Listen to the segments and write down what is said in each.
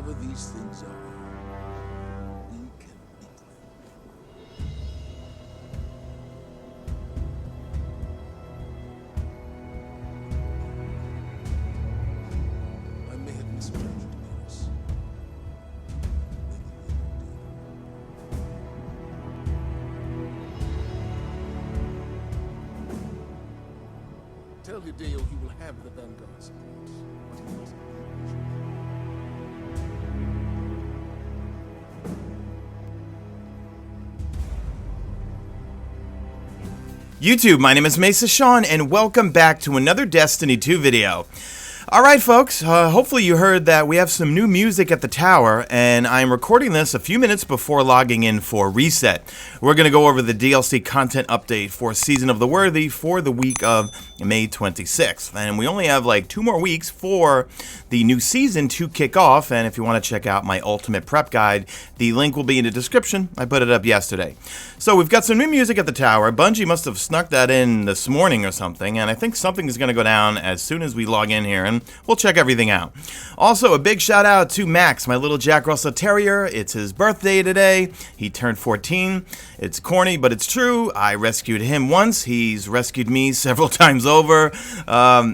whatever these things are, we can beat them. I may have misjudged Eris. Tell Hideo he will have the Vanguard supplies, but he must. YouTube, my name is Mesa Sean, and welcome back to another Destiny 2 video. Alright folks, hopefully you heard that we have some new music at the tower, and I'm recording this a few minutes before logging in for Reset. We're going to go over the DLC content update for Season of the Worthy for the week of May 26th. And we only have like 2 more weeks for the new season to kick off, and if you want to check out my ultimate prep guide, the link will be in the description. I put it up yesterday. So we've got some new music at the tower. Bungie must have snuck that in this morning or something, and I think something is going to go down as soon as we log in here, and we'll check everything out. Also, a big shout out to Max, my little Jack Russell Terrier. It's his birthday today. He turned 14. It's corny, but it's true. I rescued him once. He's rescued me several times over.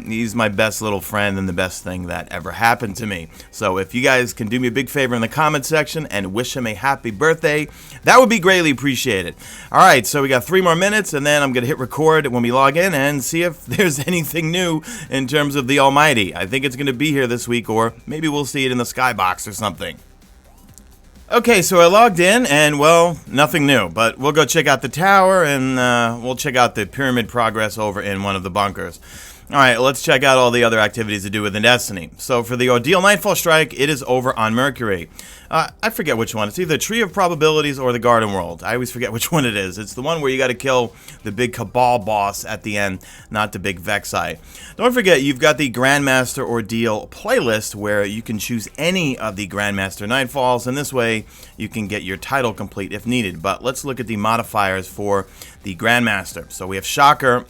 He's my best little friend and the best thing that ever happened to me. So if you guys can do me a big favor in the comment section and wish him a happy birthday, that would be greatly appreciated. Alright, so we got 3 more minutes, and then I'm going to hit record when we log in and see if there's anything new in terms of the Almighty. I think it's going to be here this week, or maybe we'll see it in the skybox or something. Okay, so I logged in, and, well, nothing new, but we'll go check out the tower, and we'll check out the pyramid progress over in one of the bunkers. Alright, let's check out all the other activities to do within Destiny. So for the Ordeal Nightfall Strike, it is over on Mercury. I forget which one. It's either Tree of Probabilities or the Garden World. I always forget which one it is. It's the one where you got to kill the big Cabal boss at the end, not the big Vexite. Don't forget, you've got the Grandmaster Ordeal playlist where you can choose any of the Grandmaster Nightfalls, and this way you can get your title complete if needed. But let's look at the modifiers for the Grandmaster. So we have Shocker.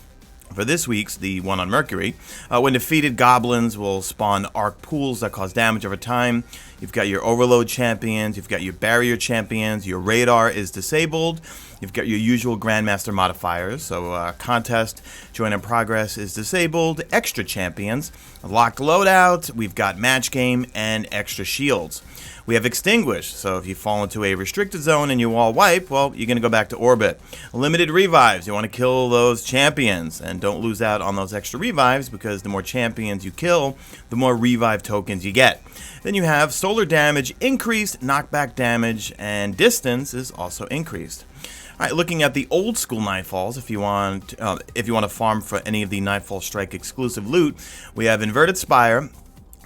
For this week's, the one on Mercury, when defeated, goblins will spawn arc pools that cause damage over time. You've got your overload champions, you've got your barrier champions, your radar is disabled, you've got your usual Grandmaster modifiers, so contest, join in progress is disabled, extra champions, locked loadout, we've got match game, and extra shields. We have Extinguish, so if you fall into a restricted zone and you all wipe, well, you're going to go back to orbit. Limited revives, you want to kill those champions, and don't lose out on those extra revives, because the more champions you kill, the more revive tokens you get. Then you have solar damage increased, knockback damage, and distance is also increased. Alright, looking at the old school Nightfalls, if you want to farm for any of the Nightfall Strike exclusive loot, we have Inverted Spire,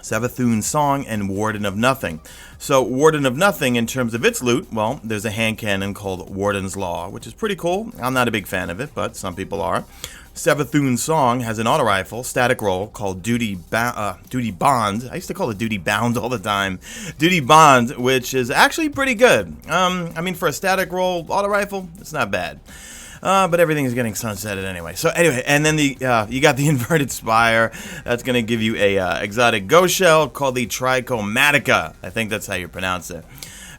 Savathun's Song, and Warden of Nothing. So Warden of Nothing, in terms of its loot, well, there's a hand cannon called Warden's Law, which is pretty cool. I'm not a big fan of it, but some people are. Savathun's Song has an auto rifle, static roll, called Duty Bond. I used to call it Duty Bound all the time. Duty Bond, which is actually pretty good. I mean, for a static roll auto rifle, it's not bad. But everything is getting sunsetted anyway. So anyway, and then you got the Inverted Spire. That's going to give you a exotic ghost shell called the Trichomatica. I think that's how you pronounce it.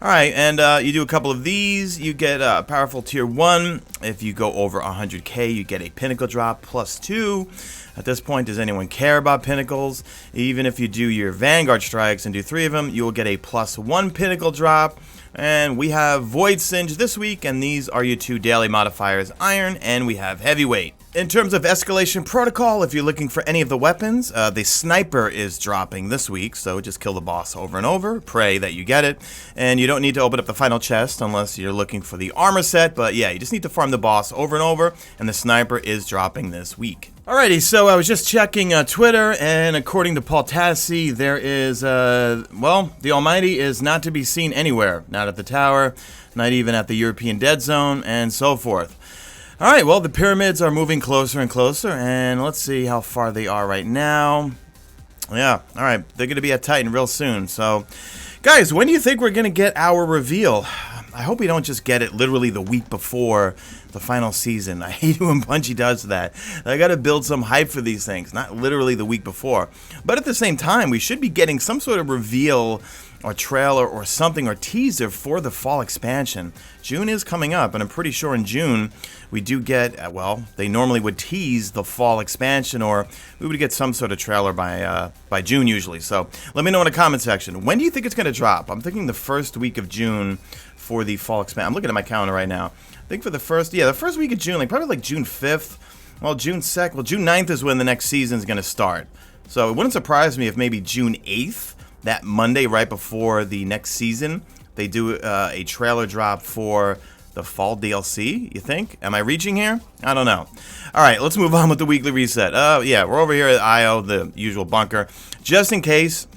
Alright, and you do a couple of these, you get powerful tier 1. If you go over 100k, you get a pinnacle drop +2. At this point, does anyone care about pinnacles? Even if you do your Vanguard strikes and do 3 of them, you will get a +1 pinnacle drop. And we have Void Singe this week, and these are your 2 daily modifiers, Iron, and we have Heavyweight. In terms of escalation protocol, if you're looking for any of the weapons, the sniper is dropping this week, so just kill the boss over and over, pray that you get it, and you don't need to open up the final chest unless you're looking for the armor set, but yeah, you just need to farm the boss over and over, and the sniper is dropping this week. Alrighty, so I was just checking Twitter, and according to Paul Tassi, there is, well, the Almighty is not to be seen anywhere, not at the tower, not even at the European Dead Zone, and so forth. Alright, well, the pyramids are moving closer and closer, and let's see how far they are right now. Yeah, alright, they're going to be at Titan real soon, so... Guys, when do you think we're going to get our reveal? I hope we don't just get it literally the week before the final season. I hate when Bungie does that. I gotta build some hype for these things, not literally the week before. But at the same time, we should be getting some sort of reveal or trailer or something or teaser for the fall expansion. June is coming up, and I'm pretty sure in June we do get, well, they normally would tease the fall expansion, or we would get some sort of trailer by June usually. So let me know in the comment section. When do you think it's going to drop? I'm thinking the first week of June for the fall expansion. I'm looking at my calendar right now. I think for the first week of June, like probably like June 5th. Well, June 2nd. Well, June 9th is when the next season is going to start. So it wouldn't surprise me if maybe June 8th, that Monday right before the next season, they do a trailer drop for the fall DLC, you think? Am I reaching here? I don't know. All right, let's move on with the weekly reset. Yeah, we're over here at IO, the usual bunker. Just in case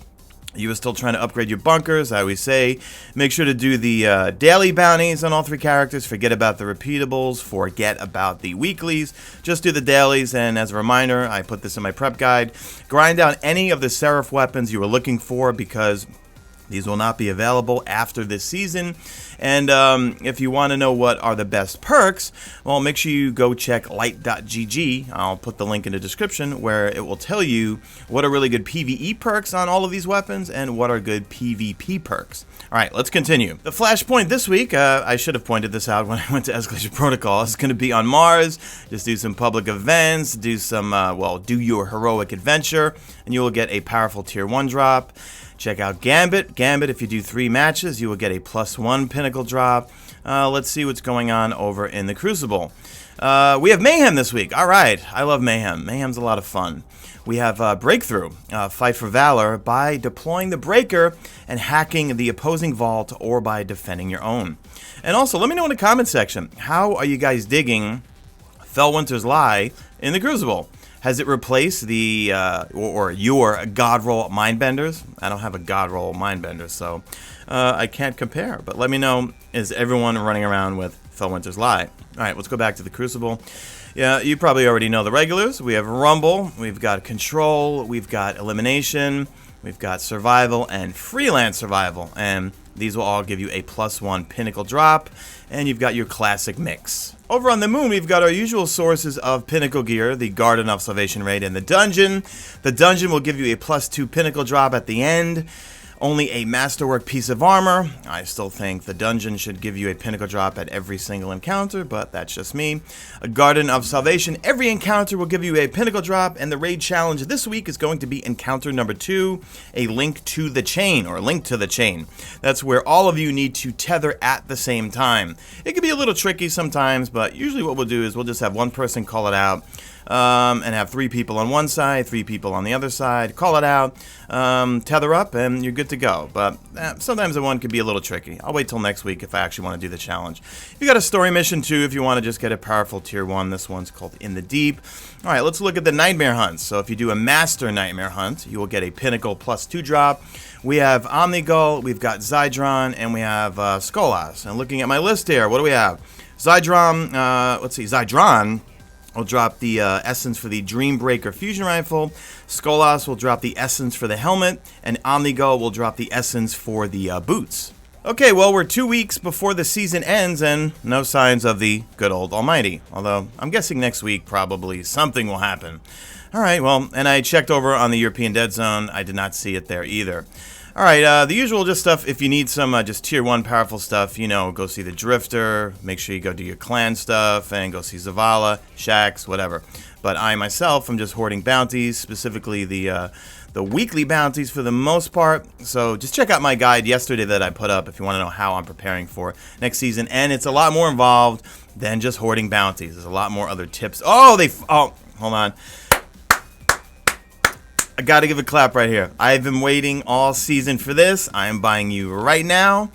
you were still trying to upgrade your bunkers, I always say, make sure to do the daily bounties on all 3 characters. Forget about the repeatables. Forget about the weeklies. Just do the dailies, and as a reminder, I put this in my prep guide. Grind out any of the Seraph weapons you were looking for, because these will not be available after this season. And if you want to know what are the best perks, well, make sure you go check light.gg. I'll put the link in the description, where it will tell you what are really good PvE perks on all of these weapons and what are good PvP perks. All right, let's continue. The flashpoint this week, I should have pointed this out when I went to Escalation Protocol. It's going to be on Mars. Just do some public events, do some, do your heroic adventure, and you will get a powerful tier 1 drop. Check out Gambit. Gambit, if you do 3 matches, you will get a +1 pinnacle drop. Let's see what's going on over in the Crucible. We have Mayhem this week. All right, I love Mayhem. Mayhem's a lot of fun. We have Breakthrough, Fight for Valor, by deploying the Breaker and hacking the opposing vault, or by defending your own. And also, let me know in the comment section, how are you guys digging FELWINTER'S Lie in the Crucible? Has it replaced the, or your God Roll Mindbenders? I don't have a God Roll Mindbender, so I can't compare. But let me know, is everyone running around with FELWINTER'S Lie? All right, let's go back to the Crucible. Yeah, you probably already know the regulars. We have Rumble, we've got Control, we've got Elimination, we've got Survival, and Freelance Survival. And these will all give you a +1 pinnacle drop, and you've got your classic mix. Over on the moon, we've got our usual sources of pinnacle gear, the Garden of Salvation raid and the dungeon. The dungeon will give you a +2 pinnacle drop at the end. Only a masterwork piece of armor. I still think the dungeon should give you a pinnacle drop at every single encounter, but that's just me. A Garden of Salvation, every encounter will give you a pinnacle drop, and the raid challenge this week is going to be encounter number 2, a link to the chain, or link to the chain. That's where all of you need to tether at the same time. It can be a little tricky sometimes, but usually what we'll do is we'll just have one person call it out, and have 3 people on one side, 3 people on the other side, call it out, tether up, and you're good to go. But sometimes the one could be a little tricky. I'll wait till next week if I actually want to do the challenge. You got a story mission too if you want to just get a powerful tier 1. This one's called In the Deep. All right, let's look at the Nightmare Hunts. So if you do a Master Nightmare Hunt, you will get a pinnacle +2 drop. We have Omnigull, we've got Zydron, and we have Skolas. And looking at my list here, what do we have? Zydron, Zydron will drop the essence for the Dreambreaker fusion rifle. Skolas will drop the essence for the helmet, and Omnigull will drop the essence for the boots. Okay, well, we're 2 weeks before the season ends, and no signs of the good old Almighty. Although, I'm guessing next week probably something will happen. All right, well, and I checked over on the European Dead Zone. I did not see it there either. All right, the usual just stuff. If you need some just tier 1 powerful stuff, you know, go see the Drifter. Make sure you go do your clan stuff and go see Zavala, Shax, whatever. But I myself am just hoarding bounties, specifically the weekly bounties for the most part. So just check out my guide yesterday that I put up if you want to know how I'm preparing for next season. And it's a lot more involved than just hoarding bounties. There's a lot more other tips. Oh, hold on. I gotta give a clap right here. I've been waiting all season for this. I am buying you right now.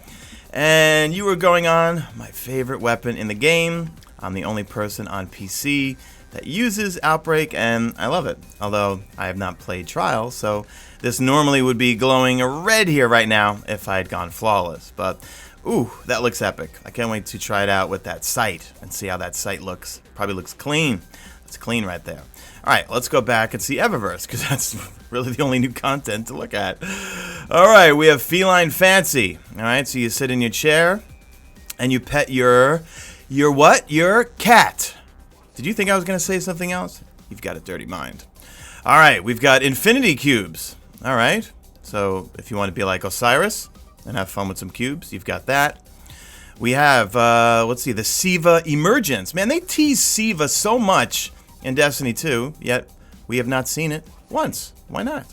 And you were going on my favorite weapon in the game. I'm the only person on PC that uses Outbreak, and I love it. Although I have not played Trials, so this normally would be glowing red here right now if I had gone flawless. But, ooh, that looks epic. I can't wait to try it out with that sight and see how that sight looks. Probably looks clean. It's clean right there. Alright, let's go back and see Eververse, because that's really the only new content to look at. Alright, we have Feline Fancy. Alright, so you sit in your chair, and you pet your Your what? Your cat. Did you think I was going to say something else? You've got a dirty mind. All right, we've got infinity cubes. All right, so if you want to be like Osiris and have fun with some cubes, you've got that. We have, let's see, the SIVA Emergence. Man, they tease SIVA so much in Destiny 2, yet we have not seen it once. Why not?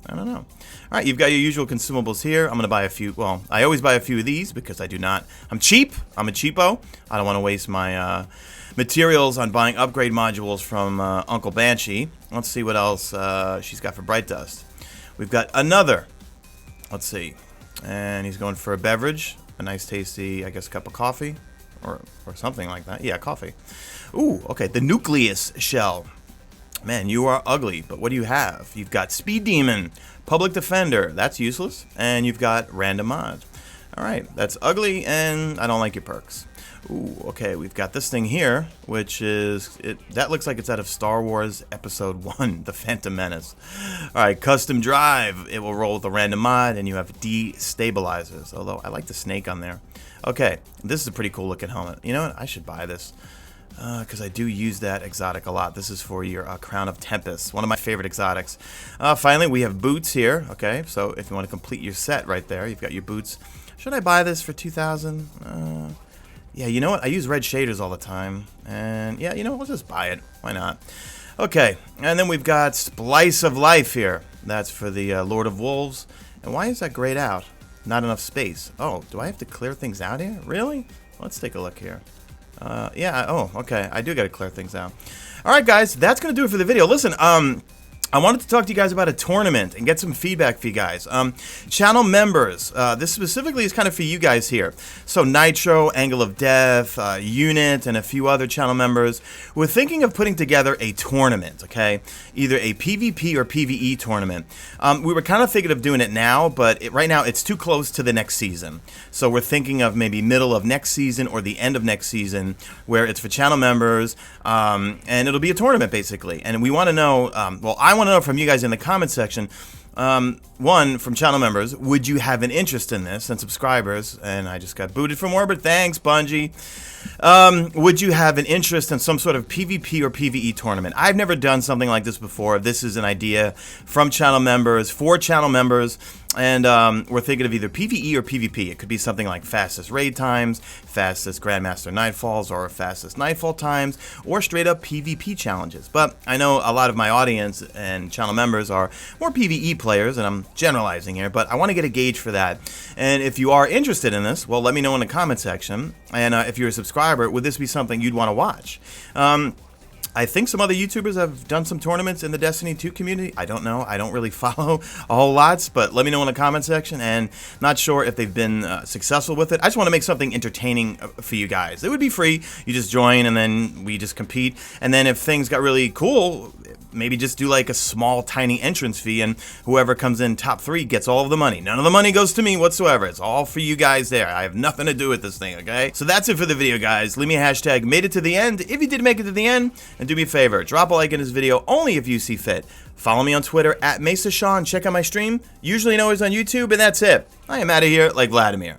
I don't know. All right, you've got your usual consumables here. I'm going to buy a few. Well, I always buy a few of these because I do not. I'm cheap. I'm a cheapo. I don't want to waste my materials on buying upgrade modules from Uncle Banshee. Let's see what else she's got for Bright Dust. We've got another. Let's see. And he's going for a beverage. A nice tasty, I guess, cup of coffee. Or something like that. Yeah, coffee. Ooh, okay. The NUCLEUS shell. Man, you are ugly, but what do you have? You've got Speed Demon, Public Defender. That's useless. And you've got Random Mod. All right, that's ugly, and I don't like your perks. Ooh, okay, we've got this thing here, which is, that looks like it's out of Star Wars Episode 1, The Phantom Menace. All right, Custom Drive. It will roll with a random mod, and you have destabilizers, although I like the snake on there. Okay, this is a pretty cool looking helmet. You know what? I should buy this because I do use that exotic a lot. This is for your Crown of Tempest, one of my favorite exotics. Finally, we have boots here. Okay, so if you want to complete your set right there, you've got your boots. Should I buy this for 2,000? Yeah, you know what? I use red shaders all the time. And yeah, you know what? We'll just buy it. Why not? Okay, and then we've got Splice of Life here. That's for the Lord of Wolves. And why is that grayed out? Not enough space. Oh, do I have to clear things out here? Really? Let's take a look here. Yeah, oh, okay. I do got to clear things out. All right, guys, that's going to do it for the video. Listen, I wanted to talk to you guys about a tournament and get some feedback for you guys. Channel members, this specifically is kind of for you guys here. So Nitro, Angle of Death, Unit, and a few other channel members. We're thinking of putting together a tournament, okay? Either a PvP or PvE tournament. We were kind of thinking of doing it now, but right now it's too close to the next season. So we're thinking of maybe middle of next season or the end of next season where it's for channel members, and it'll be a tournament basically. And we want to know, well, I want to know from you guys in the comment section, one, from channel members, would you have an interest in this? And subscribers, and I just got booted from Orbit, thanks Bungie. Would you have an interest in some sort of PvP or PvE tournament? I've never done something like this before. This is an idea from channel members, for channel members, and we're thinking of either PvE or PvP. It could be something like fastest raid times, fastest Grandmaster Nightfalls, or fastest Nightfall times, or straight up PvP challenges. But I know a lot of my audience and channel members are more PvE players, and I'm generalizing here, but I want to get a gauge for that. And if you are interested in this, well, let me know in the comment section. And if you're a subscriber, would this be something you'd want to watch? I think some other YouTubers have done some tournaments in the Destiny 2 community. I don't know. I don't really follow a whole lot, but let me know in the comment section. And not sure if they've been successful with it. I just want to make something entertaining for you guys. It would be free. You just join, and then we just compete. And then if things got really cool, maybe just do like a small, tiny entrance fee, and whoever comes in top 3 gets all of the money. None of the money goes to me whatsoever. It's all for you guys there. I have nothing to do with this thing, okay? So that's it for the video, guys. Leave me a hashtag made it to the end if you did make it to the end, and do me a favor, drop a like in this video only if you see fit. Follow me on Twitter at Mesa Sean. Check out my stream, usually and always on YouTube, and that's it. I am out of here like Vladimir.